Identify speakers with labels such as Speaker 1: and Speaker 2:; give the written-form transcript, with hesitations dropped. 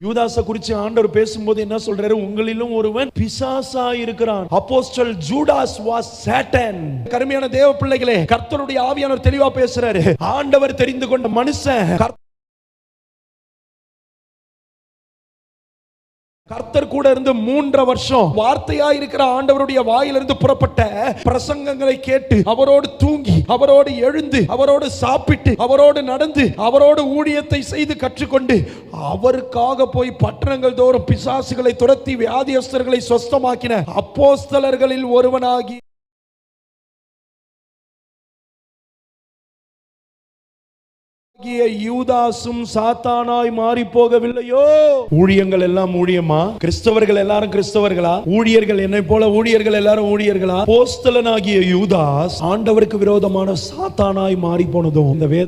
Speaker 1: யூதாச குறித்து ஆண்டவர் பேசும்போது என்ன சொல்றாரு? உங்களிலும் ஒருவன் பிசாசா இருக்கிறான். அப்போஸ்தலன் ஜூடாஸ் வாஸ் சாட்டன். கருமையான தேவ பிள்ளைகளே, கர்த்தருடைய ஆவியானவர் தெளிவா பேசுறாரு. ஆண்டவர் தெரிந்து கொண்ட மனுஷன், கர்த்தர் கூட இருந்து 3.5 வருஷம் வார்த்தையா இருக்கிற ஆண்டவருடைய வாயிலிருந்து புறப்பட்ட பிரசங்கங்களை கேட்டு, அவரோடு தூங்கி, அவரோடு எழுந்து, அவரோடு சாப்பிட்டு, அவரோடு நடந்து, அவரோடு ஊழியத்தை செய்து கற்றுக்கொண்டு, அவருக்காக போய் பட்டணங்கள் தோறும் பிசாசுகளை துரத்தி வியாதியஸ்தர்களை சொஸ்தமாக்கின அப்போஸ்தலர்களில் ஒருவனாகி யூதாசும் சாத்தானாய் மாறி போகவில்லையோ? ஊழியங்கள் எல்லாம் ஊழியமா? கிறிஸ்தவர்கள் எல்லாரும் கிறிஸ்தவர்களா? ஊழியர்கள் என்னை போல ஊழியர்கள் எல்லாரும் ஊழியர்களா? அப்போஸ்தலனாகிய யூதாஸ் ஆண்டவருக்கு விரோதமான சாத்தானாய் மாறி போனதும் இந்த வேத